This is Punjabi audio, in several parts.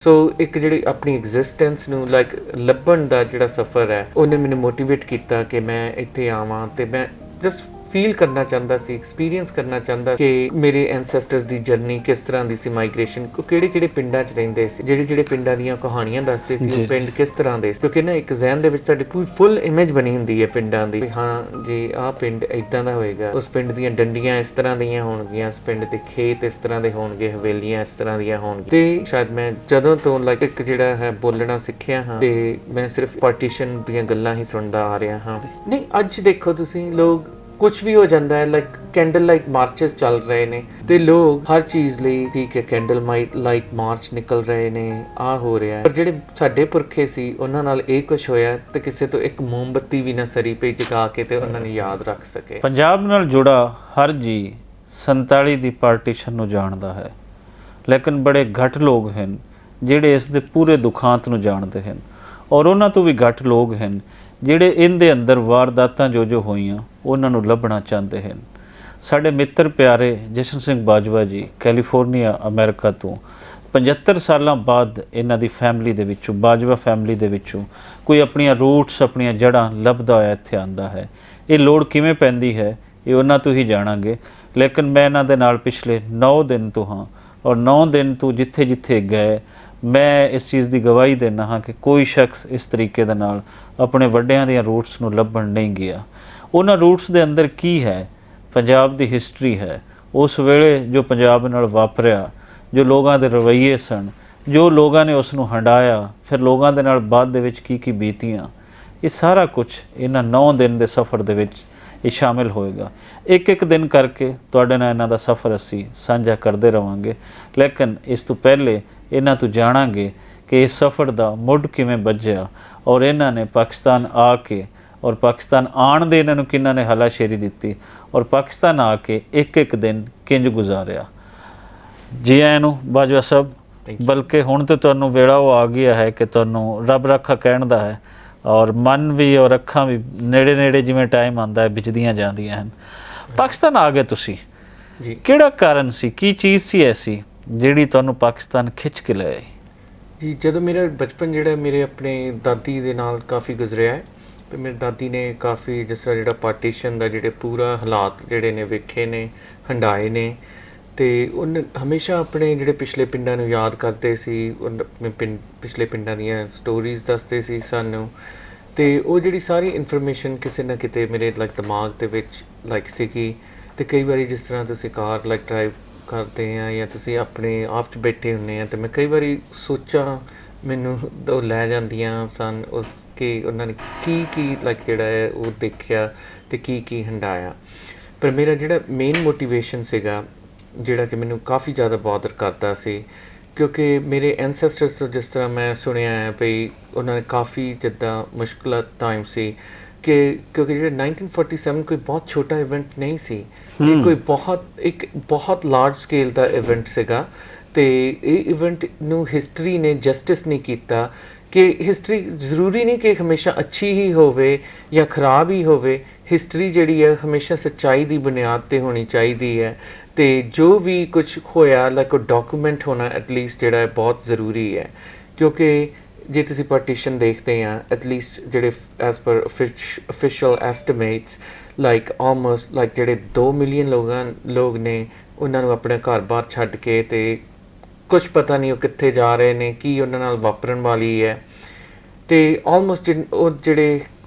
ਸੋ ਇੱਕ ਜਿਹੜੀ ਆਪਣੀ ਐਗਜ਼ਿਸਟੈਂਸ ਨੂੰ ਲਾਈਕ ਲੱਭਣ ਦਾ ਜਿਹੜਾ ਸਫ਼ਰ ਹੈ ਉਹਨੇ ਮੈਨੂੰ ਮੋਟੀਵੇਟ ਕੀਤਾ ਕਿ ਮੈਂ ਇੱਥੇ ਆਵਾਂ ਤੇ ਮੈਂ ਜਸਟ ਫੀਲ ਕਰਨਾ ਚਾਹੁੰਦਾ ਸੀ, ਐਕਸਪੀਰੀਅੰਸ ਕਰਨਾ ਚਾਹੁੰਦਾ ਕਿ ਮੇਰੇ ਐਂਸੈਸਟਰਸ ਦੀ ਜਰਨੀ ਕਿਸ ਤਰ੍ਹਾਂ ਦੀ ਸੀ, ਮਾਈਗ੍ਰੇਸ਼ਨ ਕਿਹੜੇ ਕਿਹੜੇ ਪਿੰਡਾਂ 'ਚ ਰਹਿੰਦੇ ਸੀ, ਜਿਹੜੇ ਪਿੰਡਾਂ ਦੀਆਂ ਕਹਾਣੀਆਂ ਦੱਸਦੇ ਸੀ ਉਹ ਪਿੰਡ ਕਿਸ ਤਰ੍ਹਾਂ ਦੇ ਸੀ। ਕਿਉਂਕਿ ਨਾ ਇੱਕ ਜ਼ਹਿਨ ਦੇ ਵਿੱਚ ਤੁਹਾਡੀ ਪੂਰੀ ਫੁੱਲ ਇਮੇਜ ਬਣੀ ਹੁੰਦੀ ਹੈ ਪਿੰਡਾਂ ਦੀ, ਹਾਂ ਜੀ ਆਹ ਪਿੰਡ ਇਦਾਂ ਦਾ ਹੋਏਗਾ, ਉਸ ਪਿੰਡ ਦੀਆਂ ਡੰਡੀਆਂ ਇਸ ਤਰ੍ਹਾਂ ਦੀਆਂ ਹੋਣਗੀਆਂ, ਉਸ ਪਿੰਡ ਦੇ ਖੇਤ ਇਸ ਤਰ੍ਹਾਂ ਦੇ ਹੋਣਗੇ, ਹਵੇਲੀਆਂ ਇਸ ਤਰ੍ਹਾਂ ਦੀਆਂ ਹੋਣਗੀਆਂ। ਤੇ ਸ਼ਾਇਦ ਮੈਂ ਜਦੋਂ ਤੋਂ ਲਾਈਕ ਇੱਕ ਜਿਹੜਾ ਹੈ ਬੋਲਣਾ ਸਿੱਖਿਆ ਹਾਂ ਤੇ ਮੈਂ ਸਿਰਫ ਪਾਰਟੀਸ਼ਨ ਦੀਆਂ ਗੱਲਾਂ ਹੀ ਸੁਣਦਾ ਆ ਰਿਹਾ ਹਾਂ। ਨਹੀਂ, ਅੱਜ ਦੇਖੋ ਤੁਸੀਂ ਲੋਕ ਕੁਛ ਵੀ ਹੋ ਜਾਂਦਾ ਹੈ, ਲਾਈਕ ਕੈਂਡਲ ਲਾਈਟ ਮਾਰਚਸ ਚੱਲ ਰਹੇ ਨੇ ਤੇ ਲੋਕ ਹਰ ਚੀਜ਼ ਲਈ ਠੀਕ ਹੈ ਕੈਂਡਲ ਲਾਈਟ ਮਾਰਚ ਨਿਕਲ ਰਹੇ ਨੇ, ਆ ਹੋ ਰਿਹਾ। ਪਰ ਜਿਹੜੇ ਸਾਡੇ ਪੁਰਖੇ ਸੀ ਉਹਨਾਂ ਨਾਲ ਇਹ ਕੁਝ ਹੋਇਆ ਤੇ ਕਿਸੇ ਤੋਂ ਇੱਕ ਮੋਮਬੱਤੀ ਵੀ ਨਾ ਸਰੀ ਪਈ ਜਗਾ ਕੇ ਤੇ ਉਹਨਾਂ ਨੇ ਯਾਦ ਰੱਖ ਸਕੇ। ਪੰਜਾਬ ਨਾਲ ਜੁੜਾ ਹਰ ਜੀ 47 ਦੀ ਪਾਰਟੀਸ਼ਨ ਨੂੰ ਜਾਣਦਾ ਹੈ, ਲੇਕਿਨ ਬੜੇ ਘੱਟ ਲੋਕ ਹਨ ਜਿਹੜੇ ਇਸ ਦੇ ਪੂਰੇ ਦੁਖਾਂਤ ਨੂੰ ਜਾਣਦੇ ਹਨ, ਔਰ ਉਹਨਾਂ ਤੋਂ ਵੀ ਘੱਟ ਲੋਕ ਹਨ ਜਿਹੜੇ ਇਹਦੇ ਅੰਦਰ ਵਾਰਦਾਤਾਂ ਜੋ ਹੋਈਆਂ ਉਹਨਾਂ ਨੂੰ ਲੱਭਣਾ ਚਾਹੁੰਦੇ ਹਨ। ਸਾਡੇ ਮਿੱਤਰ ਪਿਆਰੇ ਜਸ਼ਨ ਸਿੰਘ ਬਾਜਵਾ ਜੀ ਕੈਲੀਫੋਰਨੀਆ ਅਮਰੀਕਾ ਤੋਂ 75 ਸਾਲਾਂ ਬਾਅਦ ਇਹਨਾਂ ਦੀ ਫੈਮਿਲੀ ਦੇ ਵਿੱਚੋਂ, ਬਾਜਵਾ ਫੈਮਿਲੀ ਦੇ ਵਿੱਚੋਂ ਕੋਈ ਆਪਣੀਆਂ ਰੂਟਸ, ਆਪਣੀਆਂ ਜੜ੍ਹਾਂ ਲੱਭਦਾ ਹੋਇਆ ਇੱਥੇ ਆਉਂਦਾ ਹੈ। ਇਹ ਲੋੜ ਕਿਵੇਂ ਪੈਂਦੀ ਹੈ ਇਹ ਉਹਨਾਂ ਤੋਂ ਹੀ ਜਾਣਾਂਗੇ, ਲੇਕਿਨ ਮੈਂ ਇਹਨਾਂ ਦੇ ਨਾਲ ਪਿਛਲੇ 9 ਦਿਨ ਤੋਂ ਹਾਂ, ਔਰ 9 ਦਿਨ ਤੋਂ ਜਿੱਥੇ ਜਿੱਥੇ ਗਏ ਮੈਂ ਇਸ ਚੀਜ਼ ਦੀ ਗਵਾਹੀ ਦਿੰਦਾ ਹਾਂ ਕਿ ਕੋਈ ਸ਼ਖਸ ਇਸ ਤਰੀਕੇ ਦੇ ਨਾਲ ਆਪਣੇ ਵੱਡਿਆਂ ਦੀਆਂ ਰੂਟਸ ਨੂੰ ਲੱਭਣ ਨਹੀਂ ਗਿਆ। ਉਹਨਾਂ ਰੂਟਸ ਦੇ ਅੰਦਰ ਕੀ ਹੈ? ਪੰਜਾਬ ਦੀ ਹਿਸਟਰੀ ਹੈ, ਉਸ ਵੇਲੇ ਜੋ ਪੰਜਾਬ ਨਾਲ ਵਾਪਰਿਆ, ਜੋ ਲੋਕਾਂ ਦੇ ਰਵੱਈਏ ਸਨ, ਜੋ ਲੋਕਾਂ ਨੇ ਉਸ ਨੂੰ ਹੰਡਾਇਆ, ਫਿਰ ਲੋਕਾਂ ਦੇ ਨਾਲ ਬਾਅਦ ਦੇ ਵਿੱਚ ਕੀ ਬੀਤੀਆਂ, ਇਹ ਸਾਰਾ ਕੁਝ ਇਹਨਾਂ 9 ਦਿਨ ਦੇ ਸਫ਼ਰ ਦੇ ਵਿੱਚ ਇਹ ਸ਼ਾਮਿਲ ਹੋਏਗਾ। ਇੱਕ ਦਿਨ ਕਰਕੇ ਤੁਹਾਡੇ ਨਾਲ ਇਹਨਾਂ ਦਾ ਸਫ਼ਰ ਅਸੀਂ ਸਾਂਝਾ ਕਰਦੇ ਰਹਾਂਗੇ, ਲੇਕਿਨ ਇਸ ਤੋਂ ਪਹਿਲੇ ਇਹਨਾਂ ਤੋਂ ਜਾਣਾਂਗੇ ਕਿ ਇਸ ਸਫ਼ਰ ਦਾ ਮੁੱਢ ਕਿਵੇਂ ਬੱਝਿਆ ਔਰ ਇਹਨਾਂ ਨੇ ਪਾਕਿਸਤਾਨ ਆ ਕੇ, ਔਰ ਪਾਕਿਸਤਾਨ ਆਉਣ ਦੇ ਇਹਨਾਂ ਨੂੰ ਕਿਹਨਾਂ ਨੇ ਹਲਾਸ਼ੇਰੀ ਦਿੱਤੀ, ਔਰ ਪਾਕਿਸਤਾਨ ਆ ਕੇ ਇੱਕ ਦਿਨ ਕਿੰਜ ਗੁਜ਼ਾਰਿਆ। ਜੀ ਆਇਆਂ ਨੂੰ ਬਾਜਵਾ ਸਾਹਿਬ, ਬਲਕਿ ਹੁਣ ਤਾਂ ਤੁਹਾਨੂੰ ਵੇਲਾ ਉਹ ਆ ਗਿਆ ਹੈ ਕਿ ਤੁਹਾਨੂੰ ਰੱਬ ਰੱਖਾ ਕਹਿਣ ਦਾ ਹੈ, ਔਰ ਮਨ ਵੀ ਔਰ ਅੱਖਾਂ ਵੀ ਨੇੜੇ ਜਿਵੇਂ ਟਾਈਮ ਆਉਂਦਾ ਹੈ ਵਿਚਦੀਆਂ ਜਾਂਦੀਆਂ ਹਨ। ਪਾਕਿਸਤਾਨ ਆ ਗਏ ਤੁਸੀਂ ਜੀ, ਕਿਹੜਾ ਕਿਹੜਾ ਕਾਰਨ ਸੀ, ਕੀ ਚੀਜ਼ ਸੀ ਐਸੀ ਜਿਹੜੀ ਤੁਹਾਨੂੰ ਪਾਕਿਸਤਾਨ ਖਿੱਚ ਕੇ ਲੈ ਆਈ? ਜੀ, ਜਦੋਂ ਮੇਰਾ ਬਚਪਨ ਜਿਹੜਾ ਮੇਰੇ ਆਪਣੇ ਦਾਦੀ ਦੇ ਨਾਲ ਕਾਫੀ ਗੁਜ਼ਰਿਆ ਹੈ ਤੇ ਮੇਰੀ ਦਾਦੀ ਨੇ ਕਾਫੀ ਜਿਸ ਤਰ੍ਹਾਂ ਜਿਹੜਾ ਪਾਰਟੀਸ਼ਨ ਦਾ ਜਿਹੜੇ ਪੂਰਾ ਹਾਲਾਤ ਜਿਹੜੇ ਨੇ ਵੇਖੇ ਨੇ, ਹੰਡਾਏ ਨੇ, ਤੇ ਉਹਨੇ ਹਮੇਸ਼ਾ ਆਪਣੇ ਜਿਹੜੇ ਪਿਛਲੇ ਪਿੰਡਾਂ ਨੂੰ ਯਾਦ ਕਰਦੇ ਸੀ, ਆਪਣੇ ਪਿਛਲੇ ਪਿੰਡਾਂ ਦੀਆਂ ਸਟੋਰੀਜ਼ ਦੱਸਦੇ ਸੀ ਸਾਨੂੰ, ਤੇ ਉਹ ਜਿਹੜੀ ਸਾਰੀ ਇਨਫੋਰਮੇਸ਼ਨ ਕਿਸੇ ਨਾ ਕਿਤੇ ਮੇਰੇ ਲਾਈਕ ਦਿਮਾਗ ਦੇ ਵਿੱਚ ਲਾਈਕ ਸੀਗੀ। ਤੇ ਕਈ ਵਾਰੀ ਜਿਸ ਤਰ੍ਹਾਂ ਤੁਸੀਂ ਕਾਰ ਲਾਈਕ ਡਰਾਈਵ ਕਰਦੇ ਆ ਜਾਂ ਤੁਸੀਂ ਆਪਣੇ ਆਪ 'ਚ ਬੈਠੇ ਹੁੰਦੇ ਆ, ਤੇ ਮੈਂ ਕਈ ਵਾਰੀ ਸੋਚਾਂ ਮੈਨੂੰ ਉਹ ਲੈ ਜਾਂਦੀਆਂ ਸਨ ਉਸ ਕਿ ਉਹਨਾਂ ਨੇ ਕੀ ਲਾਈਕ ਜਿਹੜਾ ਹੈ ਉਹ ਦੇਖਿਆ ਤੇ ਕੀ ਹੰਡਾਇਆ। ਪਰ ਮੇਰਾ ਜਿਹੜਾ ਮੇਨ ਮੋਟੀਵੇਸ਼ਨ ਸੀਗਾ ਜਿਹੜਾ ਕਿ ਮੈਨੂੰ ਕਾਫੀ ਜ਼ਿਆਦਾ ਬੌਦਰ ਕਰਦਾ ਸੀ, ਕਿਉਂਕਿ ਮੇਰੇ ਐਂਸੈਸਟਰਸ ਤੋਂ ਜਿਸ ਤਰ੍ਹਾਂ ਮੈਂ ਸੁਣਿਆ ਹੈ ਭਈ ਉਹਨਾਂ ਨੇ ਕਾਫੀ ਜਿੱਦਾਂ ਮੁਸ਼ਕਿਲ ਟਾਈਮ ਸੀ ਕਿਉਂਕਿ ਜਿਹੜਾ 1947 ਕੋਈ ਬਹੁਤ ਛੋਟਾ ਇਵੈਂਟ ਨਹੀਂ ਸੀ, ਇਹ ਕੋਈ ਬਹੁਤ ਲਾਰਜ ਸਕੇਲ ਦਾ ਇਵੈਂਟ ਸੀਗਾ। ਤੇ ਇਹ ਇਵੈਂਟ ਨੂੰ ਹਿਸਟਰੀ ਨੇ ਜਸਟਿਸ ਨਹੀਂ ਕੀਤਾ ਕਿ ਹਿਸਟਰੀ ਜ਼ਰੂਰੀ ਨਹੀਂ ਕਿ ਹਮੇਸ਼ਾ ਅੱਛੀ ਹੀ ਹੋਵੇ ਜਾਂ ਖਰਾਬ ਹੀ ਹੋਵੇ। ਹਿਸਟਰੀ ਜਿਹੜੀ ਹੈ ਹਮੇਸ਼ਾ ਸੱਚਾਈ ਦੀ ਬੁਨਿਆਦ 'ਤੇ ਹੋਣੀ ਚਾਹੀਦੀ ਹੈ, ਤੇ ਜੋ ਵੀ ਕੁਝ ਹੋਇਆ ਲਾਈਕ ਉਹ ਡਾਕੂਮੈਂਟ ਹੋਣਾ ਐਟਲੀਸਟ ਜਿਹੜਾ ਹੈ ਬਹੁਤ ਜ਼ਰੂਰੀ ਹੈ। ਕਿਉਂਕਿ ਜੇ ਤੁਸੀਂ ਪਾਰਟੀਸ਼ਨ ਦੇਖਦੇ ਆ ਐਟਲੀਸਟ ਜਿਹੜੇ as per official estimates like almost like ਜਿਹੜੇ 2 ਮਿਲੀਅਨ ਲੋਕ ਨੇ ਉਹਨਾਂ ਨੂੰ ਆਪਣੇ ਘਰ-ਬਾਰ ਛੱਡ ਕੇ ਤੇ ਕੁਝ ਪਤਾ ਨਹੀਂ ਉਹ ਕਿੱਥੇ ਜਾ ਰਹੇ ਨੇ, ਕੀ ਉਹਨਾਂ ਨਾਲ ਵਾਪਰਨ ਵਾਲੀ ਹੈ। ਤੇ ਆਲਮੋਸਟ ਉਹ ਜਿਹੜੇ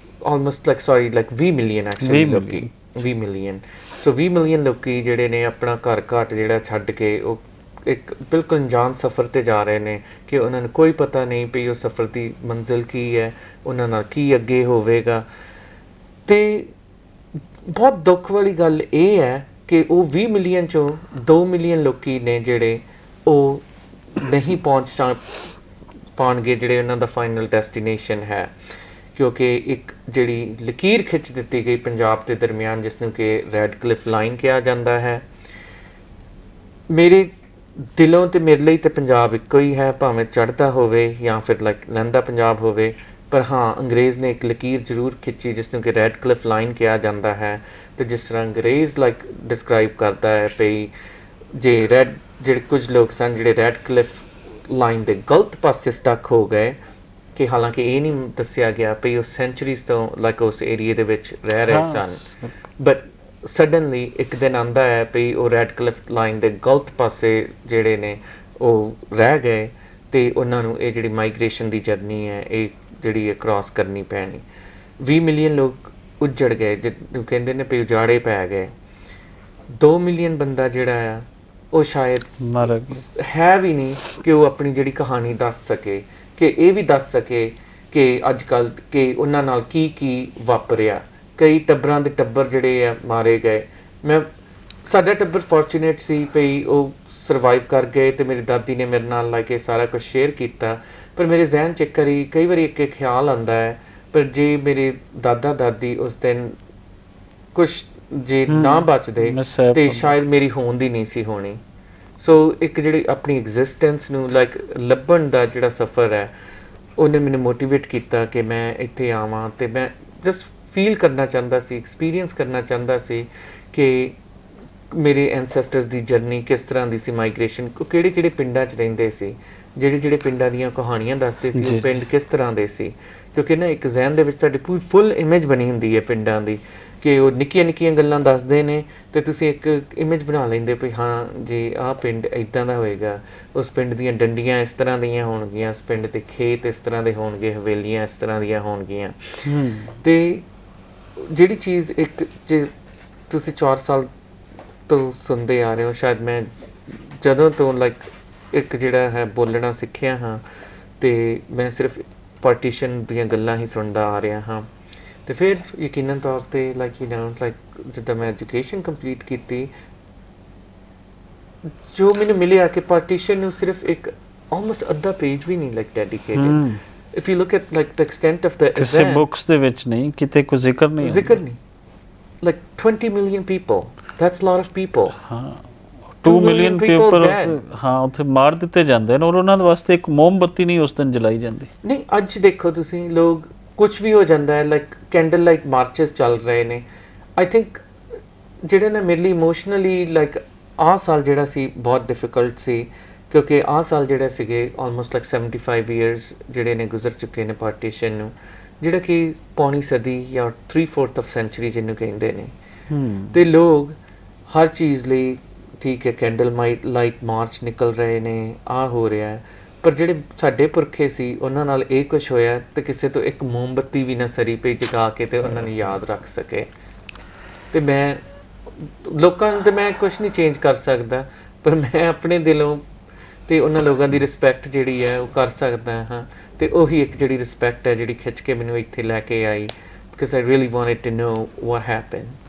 ਆਲਮੋਸਟ ਲਾਈਕ 20 ਮਿਲੀਅਨ ਐਕਚੁਅਲੀ ਲੋਕੀ 20 ਮਿਲੀਅਨ, ਸੋ 20 ਮਿਲੀਅਨ ਲੋਕੀ ਜਿਹੜੇ ਨੇ ਆਪਣਾ ਘਰ-ਘਾਟ ਜਿਹੜਾ ਛੱਡ ਕੇ ਉਹ ਇੱਕ ਬਿਲਕੁਲ ਅਣਜਾਣ ਸਫ਼ਰ 'ਤੇ ਜਾ ਰਹੇ ਨੇ ਕਿ ਉਹਨਾਂ ਨੂੰ ਕੋਈ ਪਤਾ ਨਹੀਂ ਪਈ ਉਹ ਸਫ਼ਰ ਦੀ ਮੰਜ਼ਿਲ ਕੀ ਹੈ, ਉਹਨਾਂ ਨਾਲ ਕੀ ਅੱਗੇ ਹੋਵੇਗਾ। ਤੇ ਬਹੁਤ ਦੁੱਖ ਵਾਲੀ ਗੱਲ ਇਹ ਹੈ ਕਿ ਉਹ 20 ਮਿਲੀਅਨ 'ਚੋਂ 2 ਮਿਲੀਅਨ ਲੋਕੀ ਨੇ ਜਿਹੜੇ ਉਹ ਨਹੀਂ ਪਹੁੰਚ ਪਾਉਣਗੇ ਜਿਹੜੇ ਉਹਨਾਂ ਦਾ ਫਾਈਨਲ ਡੈਸਟੀਨੇਸ਼ਨ ਹੈ, ਕਿਉਂਕਿ ਇੱਕ ਜਿਹੜੀ ਲਕੀਰ ਖਿੱਚ ਦਿੱਤੀ ਗਈ ਪੰਜਾਬ ਦੇ ਦਰਮਿਆਨ ਜਿਸ ਨੂੰ ਕਿ ਰੈੱਡ ਕਲਿਫ ਲਾਈਨ ਕਿਹਾ ਜਾਂਦਾ ਹੈ। ਮੇਰੇ ਦਿਲੋਂ ਤੇ ਮੇਰੇ ਲਈ ਤੇ ਪੰਜਾਬ ਇੱਕੋ ਹੀ ਹੈ, ਭਾਵੇਂ ਚੜ੍ਹਦਾ ਹੋਵੇ ਜਾਂ ਫਿਰ ਲਾਈਕ ਲਹਿੰਦਾ ਪੰਜਾਬ ਹੋਵੇ, ਪਰ ਹਾਂ ਅੰਗਰੇਜ਼ ਨੇ ਇੱਕ ਲਕੀਰ ਜ਼ਰੂਰ ਖਿੱਚੀ ਜਿਸ ਨੂੰ ਕਿ ਰੈੱਡ ਕਲਿਫ ਲਾਈਨ ਕਿਹਾ ਜਾਂਦਾ ਹੈ। ਤੇ ਜਿਸ ਤਰ੍ਹਾਂ ਅੰਗਰੇਜ਼ ਲਾਈਕ ਡਿਸਕ੍ਰਾਈਬ ਕਰਦਾ ਹੈ ਭਈ ਜਿਹੜੇ ਕੁਝ ਲੋਕ ਸਨ ਜਿਹੜੇ ਰੈੱਡ ਕਲਿਫ ਲਾਈਨ ਦੇ ਗਲਤ ਪਾਸੇ ਸਟਕ ਹੋ ਗਏ ਕਿ ਹਾਲਾਂਕਿ ਇਹ ਨਹੀਂ ਦੱਸਿਆ ਗਿਆ ਵੀ ਉਹ ਸੈਂਚੁਰੀਜ਼ ਤੋਂ ਲਾਈਕ ਉਸ ਏਰੀਏ ਦੇ ਵਿੱਚ ਰਹਿ ਰਹੇ ਸਨ ਬਟ ਸਡਨਲੀ ਇੱਕ ਦਿਨ ਆਉਂਦਾ ਹੈ ਵੀ ਉਹ ਰੈਡ ਕਲਿਫ ਲਾਈਨ ਦੇ ਗਲਤ ਪਾਸੇ ਜਿਹੜੇ ਨੇ ਉਹ ਰਹਿ ਗਏ ਅਤੇ ਉਹਨਾਂ ਨੂੰ ਇਹ ਜਿਹੜੀ ਮਾਈਗ੍ਰੇਸ਼ਨ ਦੀ ਜਰਨੀ ਹੈ ਇਹ ਜਿਹੜੀ ਹੈ ਕ੍ਰਾਸ ਕਰਨੀ ਪੈਣੀ 20 ਮਿਲੀਅਨ ਲੋਕ ਉੱਜੜ ਗਏ ਜਿਹਨੂੰ ਕਹਿੰਦੇ ਨੇ ਵੀ ਉਜਾੜੇ ਪੈ ਗਏ 2 ਮਿਲੀਅਨ ਬੰਦਾ ਜਿਹੜਾ ਆ ਉਹ ਸ਼ਾਇਦ ਹੈ ਵੀ ਨਹੀਂ ਕਿ ਉਹ ਆਪਣੀ ਜਿਹੜੀ ਕਹਾਣੀ ਦੱਸ ਸਕੇ ਕਿ ਇਹ ਵੀ ਦੱਸ ਸਕੇ ਕਿ ਅੱਜ ਕੱਲ੍ਹ ਕਿ ਉਹਨਾਂ ਨਾਲ ਕੀ ਕੀ ਵਾਪਰਿਆ ਕਈ ਟੱਬਰਾਂ ਦੇ ਟੱਬਰ ਜਿਹੜੇ ਆ ਮਾਰੇ ਗਏ ਸਾਡਾ ਟੱਬਰ ਫੋਰਚੂਨੇਟ ਸੀ ਵੀ ਉਹ ਸਰਵਾਈਵ ਕਰ ਗਏ ਅਤੇ ਮੇਰੀ ਦਾਦੀ ਨੇ ਮੇਰੇ ਨਾਲ ਲਾਈਕ ਇਹ ਸਾਰਾ ਕੁਛ ਸ਼ੇਅਰ ਕੀਤਾ ਪਰ ਮੇਰੇ ਜ਼ਹਿਨ 'ਚ ਕਈ ਵਾਰੀ ਇੱਕ ਖਿਆਲ ਆਉਂਦਾ ਹੈ ਪਰ ਜੇ ਮੇਰੇ ਦਾਦਾ ਦਾਦੀ ਉਸ ਦਿਨ ਕੁਛ ਜੇ ਨਾ ਬਚਦੇ ਤੇ ਸ਼ਾਇਦ ਮੇਰੀ ਹੋਂਦ ਹੀ ਨਹੀਂ ਸੀ ਹੋਣੀ ਸੋ ਇੱਕ ਜਿਹੜੀ ਆਪਣੀ ਐਗਜ਼ਿਸਟੈਂਸ ਨੂੰ ਲਾਈਕ ਲੱਭਣ ਦਾ ਜਿਹੜਾ ਸਫ਼ਰ ਹੈ ਉਹਨੇ ਮੈਨੂੰ ਮੋਟੀਵੇਟ ਕੀਤਾ ਕਿ ਮੈਂ ਇੱਥੇ ਆਵਾਂ ਅਤੇ ਮੈਂ ਜਸਟ ਫੀਲ ਕਰਨਾ ਚਾਹੁੰਦਾ ਸੀ ਐਕਸਪੀਰੀਅੰਸ ਕਰਨਾ ਚਾਹੁੰਦਾ ਸੀ ਕਿ ਮੇਰੇ ਐਨਸੈਸਟਰਸ ਦੀ ਜਰਨੀ ਕਿਸ ਤਰ੍ਹਾਂ ਦੀ ਸੀ ਮਾਈਗ੍ਰੇਸ਼ਨ ਕਿਹੜੇ ਕਿਹੜੇ ਪਿੰਡਾਂ 'ਚ ਰਹਿੰਦੇ ਸੀ ਜਿਹੜੇ ਪਿੰਡਾਂ ਦੀਆਂ ਕਹਾਣੀਆਂ ਦੱਸਦੇ ਸੀ ਉਹ ਪਿੰਡ ਕਿਸ ਤਰ੍ਹਾਂ ਦੇ ਸੀ ਕਿਉਂਕਿ ਨਾ ਇੱਕ ਜ਼ਹਿਨ ਦੇ ਵਿੱਚ ਸਾਡੀ ਪੂਰੀ ਫੁੱਲ ਇਮੇਜ ਬਣੀ ਹੁੰਦੀ ਹੈ ਪਿੰਡਾਂ ਦੀ ਕਿ ਉਹ ਨਿੱਕੀਆਂ ਨਿੱਕੀਆਂ ਗੱਲਾਂ ਦੱਸਦੇ ਨੇ ਅਤੇ ਤੁਸੀਂ ਇੱਕ ਇਮੇਜ ਬਣਾ ਲੈਂਦੇ ਵੀ ਹਾਂ ਜੇ ਆਹ ਪਿੰਡ ਇੱਦਾਂ ਦਾ ਹੋਏਗਾ ਉਸ ਪਿੰਡ ਦੀਆਂ ਡੰਡੀਆਂ ਇਸ ਤਰ੍ਹਾਂ ਦੀਆਂ ਹੋਣਗੀਆਂ ਉਸ ਪਿੰਡ ਦੇ ਖੇਤ ਇਸ ਤਰ੍ਹਾਂ ਦੇ ਹੋਣਗੇ ਹਵੇਲੀਆਂ ਇਸ ਤਰ੍ਹਾਂ ਦੀਆਂ ਹੋਣਗੀਆਂ ਅਤੇ ਜਿਹੜੀ ਚੀਜ਼ ਇੱਕ ਜੇ ਤੁਸੀਂ 4 ਸਾਲ ਤੋਂ ਸੁਣਦੇ ਆ ਰਹੇ ਹੋ ਸ਼ਾਇਦ ਮੈਂ ਜਦੋਂ ਤੋਂ ਲਾਈਕ ਇੱਕ ਜਿਹੜਾ ਹੈ ਬੋਲਣਾ ਸਿੱਖਿਆ ਹਾਂ ਅਤੇ ਮੈਂ ਸਿਰਫ ਪਾਰਟੀਸ਼ਨ ਦੀਆਂ ਗੱਲਾਂ ਹੀ ਸੁਣਦਾ ਆ ਰਿਹਾ ਹਾਂ ਅਤੇ ਫਿਰ ਯਕੀਨਨ ਤੌਰ 'ਤੇ ਲਾਈਕ ਜਿੱਦਾਂ ਮੈਂ ਐਜੂਕੇਸ਼ਨ ਕੰਪਲੀਟ ਕੀਤੀ ਜੋ ਮੈਨੂੰ ਮਿਲਿਆ ਕਿ ਪਾਰਟੀਸ਼ਨ ਨੂੰ ਸਿਰਫ ਇੱਕ ਆਲਮੋਸਟ ਅੱਧਾ ਪੇਜ ਵੀ ਨਹੀਂ like dedicated if you look at like the extent of the ਕਿਸੇ ਬੁੱਕਸ ਦੇ ਵਿੱਚ ਨਹੀਂ ਕਿਤੇ ਕੋਈ ਜ਼ਿਕਰ ਨਹੀਂ like 20 million people that's a lot of people 2 million people ਹਾਂ ਉੱਥੇ ਮਾਰ ਦਿੱਤੇ ਜਾਂਦੇ ਨੇ ਔਰ ਉਹਨਾਂ ਦੇ ਵਾਸਤੇ ਇੱਕ ਮੋਮਬੱਤੀ ਨਹੀਂ ਉਸ ਦਿਨ ਜਲਾਈ ਜਾਂਦੀ ਨਹੀਂ ਅੱਜ ਦੇਖੋ ਤੁਸੀਂ ਲੋਕ ਕੁਛ ਵੀ ਹੋ ਜਾਂਦਾ ਹੈ ਲਾਈਕ ਕੈਂਡਲ ਲਾਈਟ ਮਾਰਚਸ ਚੱਲ ਰਹੇ ਨੇ ਆਈ ਥਿੰਕ ਜਿਹੜਾ ਨਾ ਮੇਰੇ ਲਈ ਇਮੋਸ਼ਨਲੀ ਲਾਈਕ ਆਹ ਸਾਲ ਜਿਹੜਾ ਸੀ ਬਹੁਤ ਡਿਫਿਕਲਟ ਸੀ ਕਿਉਂਕਿ ਆਹ ਸਾਲ ਜਿਹੜਾ ਸੀਗੇ ਆਲਮੋਸਟ ਲਾਈਕ 75 ਈਅਰਸ ਜਿਹੜੇ ਨੇ ਗੁਜ਼ਰ ਚੁੱਕੇ ਨੇ ਪਾਰਟੀਸ਼ਨ ਨੂੰ ਜਿਹੜਾ ਕਿ ਪੌਣੀ ਸਦੀ ਜਾਂ 3/4 ਆਫ ਸੈਂਚੁਰੀ ਜਿਹਨੂੰ ਕਹਿੰਦੇ ਨੇ ਅਤੇ ਲੋਕ ਹਰ ਚੀਜ਼ ਲਈ ਠੀਕ ਹੈ ਕੈਂਡਲ ਲਾਈਟ ਮਾਰਚ ਨਿਕਲ ਰਹੇ ਨੇ ਆਹ ਹੋ ਰਿਹਾ ਹੈ ਪਰ ਜਿਹੜੇ ਸਾਡੇ ਪੁਰਖੇ ਸੀ ਉਹਨਾਂ ਨਾਲ ਇਹ ਕੁਛ ਹੋਇਆ ਅਤੇ ਕਿਸੇ ਤੋਂ ਇੱਕ ਮੋਮਬੱਤੀ ਵੀ ਨਾ ਸਰੀ ਪਈ ਜਗਾ ਕੇ ਅਤੇ ਉਹਨਾਂ ਨੂੰ ਯਾਦ ਰੱਖ ਸਕੇ ਅਤੇ ਮੈਂ ਲੋਕਾਂ ਨੂੰ ਤਾਂ ਮੈਂ ਕੁਛ ਨਹੀਂ ਚੇਂਜ ਕਰ ਸਕਦਾ ਪਰ ਮੈਂ ਆਪਣੇ ਦਿਲੋਂ ਅਤੇ ਉਹਨਾਂ ਲੋਕਾਂ ਦੀ ਰਿਸਪੈਕਟ ਜਿਹੜੀ ਹੈ ਉਹ ਕਰ ਸਕਦਾ ਹਾਂ ਅਤੇ ਉਹੀ ਇੱਕ ਜਿਹੜੀ ਰਿਸਪੈਕਟ ਹੈ ਜਿਹੜੀ ਖਿੱਚ ਕੇ ਮੈਨੂੰ ਇੱਥੇ ਲੈ ਕੇ ਆਈ because I really wanted to know what happen